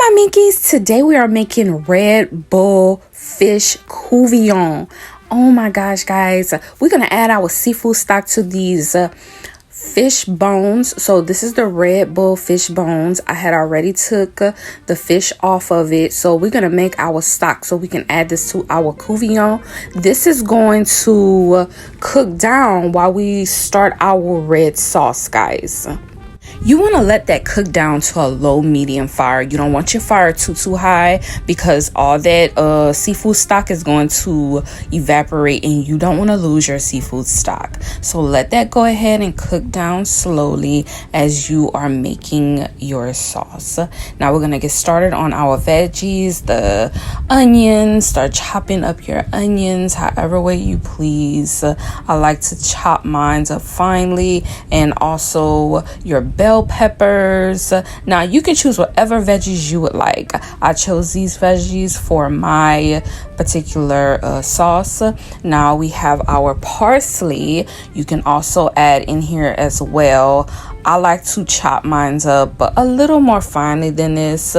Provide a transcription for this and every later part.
my Minkies, today we are making Red Bull fish couvillion. Oh my gosh, guys, we're gonna add our seafood stock to these fish bones. So this is the Red Bull fish bones. I had already took the fish off of it, so we're gonna make our stock so we can add this to our couvillion. This is going to cook down while we start our red sauce, guys. You want to let that cook down to a low medium fire. You don't want your fire too high, because all that seafood stock is going to evaporate and you don't want to lose your seafood stock. So let that go ahead and cook down slowly as you are making your sauce. Now we're going to get started on our veggies, the onions. Start chopping up your onions however way you please. I like to chop mine up finely, and also your bell peppers. Now you can choose whatever veggies you would like. I chose these veggies for my particular sauce. Now we have our parsley. You can also add in here as well. I like to chop mine up a little more finely than this.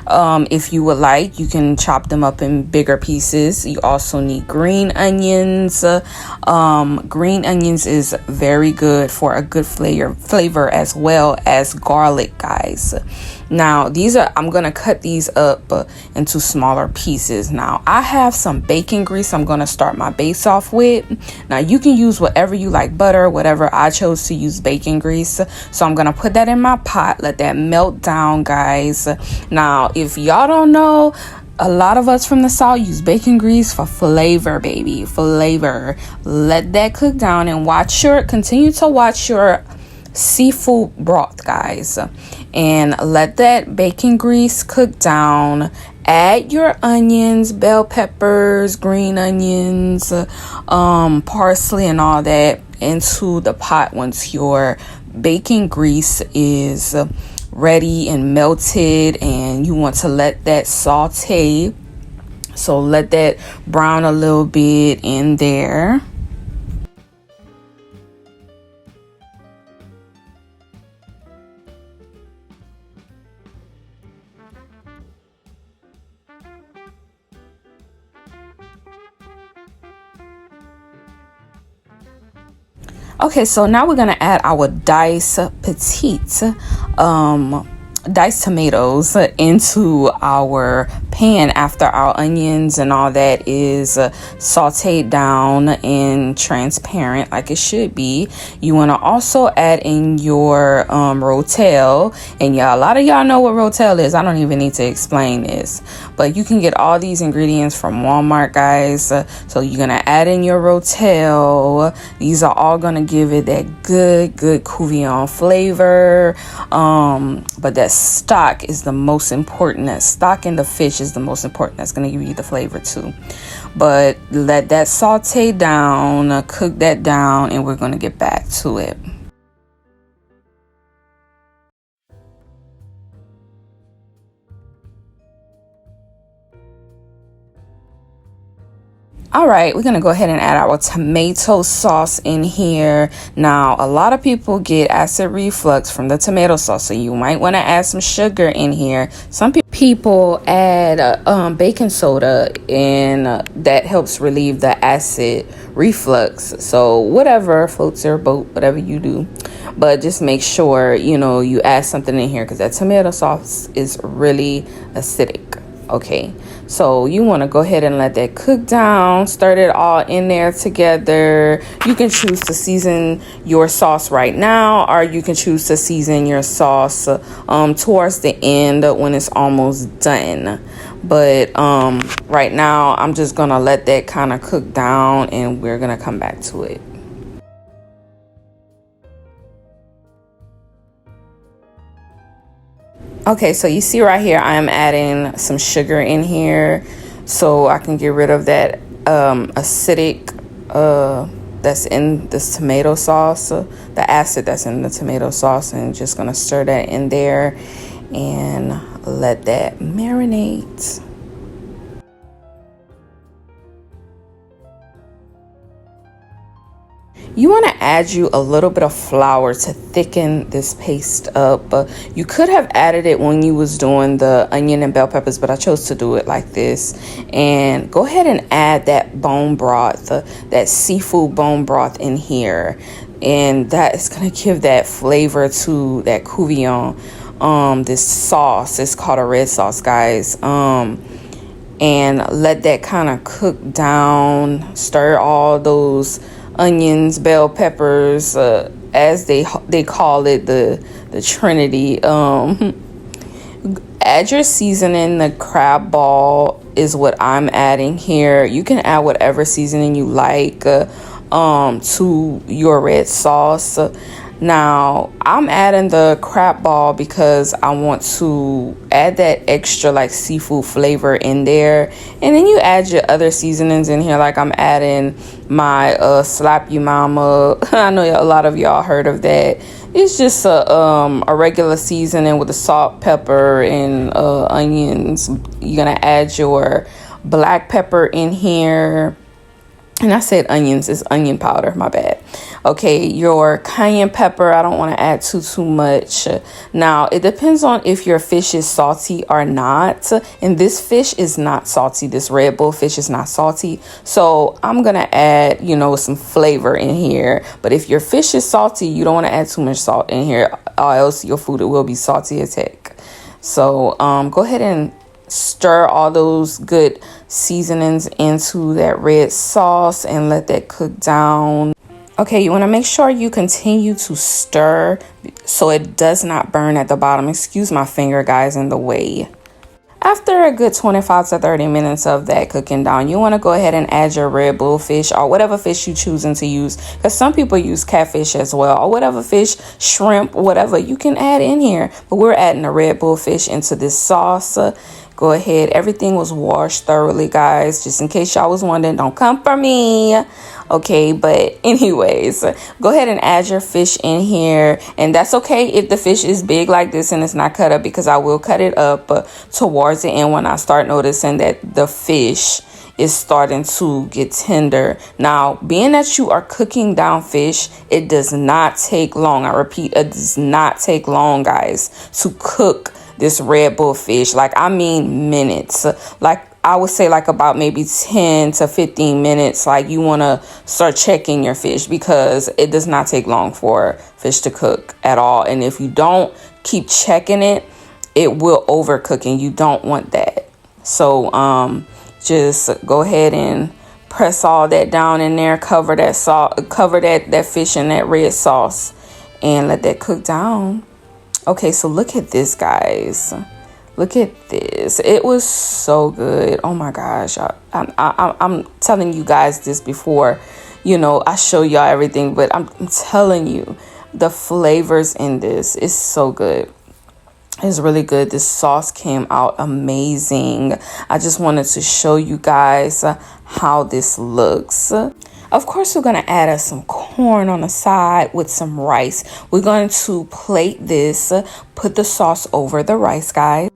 If you would like, you can chop them up in bigger pieces. You also need green onions. Green onions is very good for a good flavor as well as garlic, guys. Now I'm gonna cut these up into smaller pieces. Now I have some bacon grease I'm gonna start my base off with. Now you can use whatever you like, butter, whatever. I chose to use bacon grease, so I'm gonna put that in my pot, let that melt down, guys. Now if y'all don't know, a lot of us from the South use bacon grease for flavor, baby, flavor. Let that cook down and continue to watch your seafood broth, guys, and let that bacon grease cook down. Add your onions, bell peppers, green onions, parsley and all that into the pot once your bacon grease is ready and melted, and you want to let that saute. So let that brown a little bit in there. Okay, so now we're gonna add our diced tomatoes into our pan after our onions and all that is sauteed down and transparent like it should be. You want to also add in your rotel, and a lot of y'all know what rotel is. I don't even need to explain this, but you can get all these ingredients from Walmart, guys. So you're gonna add in your rotel. These are all gonna give it that good couvillion flavor, but that stock is the most important. That stock in the fish is the most important. That's going to give you the flavor too. But let that saute down, cook that down, and we're going to get back to it. All right, we're going to go ahead and add our tomato sauce in here. Now, a lot of people get acid reflux from the tomato sauce, so you might want to add some sugar in here. Some people add baking soda, and that helps relieve the acid reflux. So whatever floats your boat, whatever you do. But just make sure, you add something in here, because that tomato sauce is really acidic. Okay, so you want to go ahead and let that cook down, stir it all in there together. You can choose to season your sauce right now, or you can choose to season your sauce towards the end when it's almost done. But right now I'm just gonna let that kind of cook down, and we're gonna come back to it. Okay, so you see right here, I am adding some sugar in here so I can get rid of that acidic that's in this tomato sauce, the acid that's in the tomato sauce, and just gonna stir that in there and let that marinate. You want to add you a little bit of flour to thicken this paste up. You could have added it when you was doing the onion and bell peppers, but I chose to do it like this. And go ahead and add that bone broth, that seafood bone broth in here. And that is going to give that flavor to that couvillion. This sauce, it's called a red sauce, guys. And let that kind of cook down. Stir all those onions, bell peppers, as they call it, the Trinity. Add your seasoning. The crab ball is what I'm adding here. You can add whatever seasoning you like to your red sauce. Now, I'm adding the crab ball because I want to add that extra like seafood flavor in there. And then you add your other seasonings in here. Like I'm adding my Slap You Mama. I know a lot of y'all heard of that. It's just a regular seasoning with the salt, pepper, and onions. You're going to add your black pepper in here. And I said onions, it's onion powder, my bad. Okay, your cayenne pepper, I don't want to add too much. Now, it depends on if your fish is salty or not. And this fish is not salty. This Red Bull fish is not salty. So I'm going to add, some flavor in here. But if your fish is salty, you don't want to add too much salt in here, or else your food will be salty as heck. So go ahead and stir all those good seasonings into that red sauce and let that cook down. Okay, you want to make sure you continue to stir so it does not burn at the bottom. Excuse my finger, guys, in the way. After a good 25 to 30 minutes of that cooking down, you want to go ahead and add your Red Bull fish or whatever fish you choosing to use, because some people use catfish as well, or whatever fish, shrimp, whatever you can add in here. But we're adding a Red Bull fish into this sauce. Go ahead. Everything was washed thoroughly, guys. Just in case y'all was wondering, don't come for me. Okay, but anyways, go ahead and add your fish in here. And that's okay if the fish is big like this and it's not cut up, because I will cut it up towards the end when I start noticing that the fish is starting to get tender. Now, being that you are cooking down fish, it does not take long. I repeat, it does not take long, guys, to cook this Red Bull fish. Like, I mean minutes. Like, I would say like about maybe 10 to 15 minutes. Like, you want to start checking your fish, because it does not take long for fish to cook at all. And if you don't keep checking it, it will overcook, and you don't want that. So just go ahead and press all that down in there. Cover that salt, cover that fish in that red sauce, and let that cook down. Okay, so look at this, guys. Look at this. It was so good. Oh my gosh. I'm telling you guys this before, I show y'all everything, but I'm telling you, the flavors in this is so good. It's really good. This sauce came out amazing. I just wanted to show you guys how this looks. Of course, we're going to add us some corn on the side with some rice. We're going to plate this, put the sauce over the rice, guys.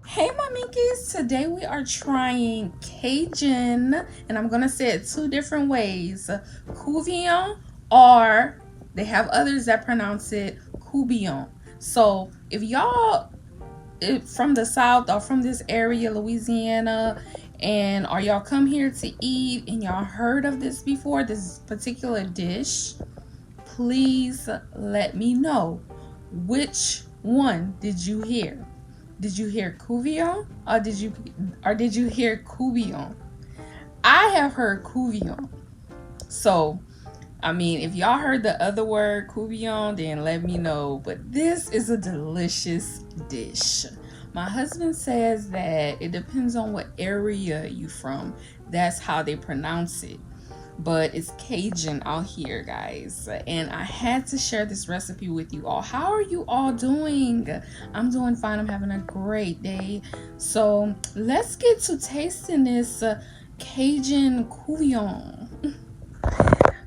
Hey, my Minkies. Today we are trying Cajun, and I'm going to say it two different ways. Couvillion, or they have others that pronounce it couvillion. So if y'all from the South or from this area, Louisiana, and are y'all come here to eat and y'all heard of this before, this particular dish, please let me know, which one did you hear? Did you hear couvillion, or did you hear couvillion? I have heard couvillion. So I mean, if y'all heard the other word couvillion, then let me know. But this is a delicious dish. My husband says that it depends on what area you from. That's how they pronounce it. But it's Cajun out here, guys. And I had to share this recipe with you all. How are you all doing? I'm doing fine. I'm having a great day. So let's get to tasting this Cajun couvillion.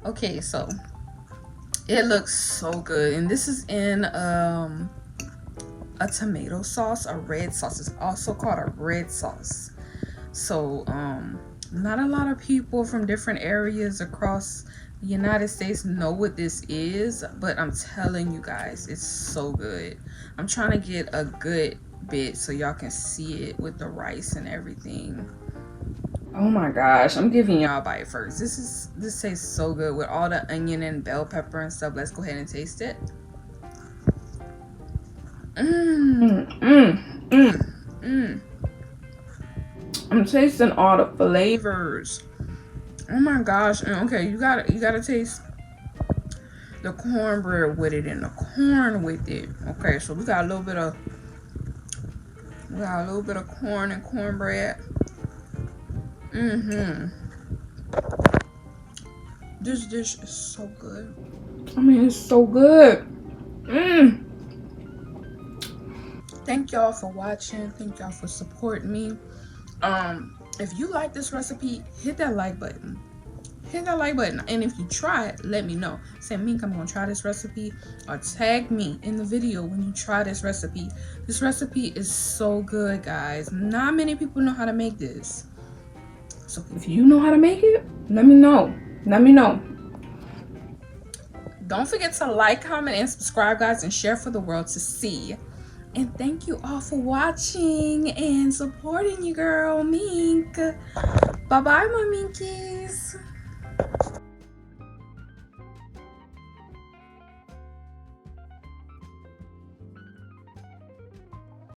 Okay, so it looks so good. And this is in a tomato sauce, a red sauce. It's also called a red sauce. So Not a lot of people from different areas across the United States know what this is, but I'm telling you guys, it's so good. I'm trying to get a good bit so y'all can see it with the rice and everything. Oh my gosh, I'm giving y'all a bite first. This tastes so good with all the onion and bell pepper and stuff. Let's go ahead and taste it. I'm tasting all the flavors. Oh my gosh. And okay, you gotta taste the cornbread with it and the corn with it. Okay, so we got a little bit of corn and cornbread. This dish is so good. I mean, it's so good. Thank y'all for watching. Thank y'all for supporting me. If you like this recipe, hit that like button. Hit that like button. And if you try it, let me know. Say, Mink, I'm gonna try this recipe. Or tag me in the video when you try this recipe. This recipe is so good, guys. Not many people know how to make this. So if you know how to make it, let me know. Let me know. Don't forget to like, comment, and subscribe, guys, and share for the world to see. And thank you all for watching and supporting your girl, Mink. Bye-bye, my Minkies.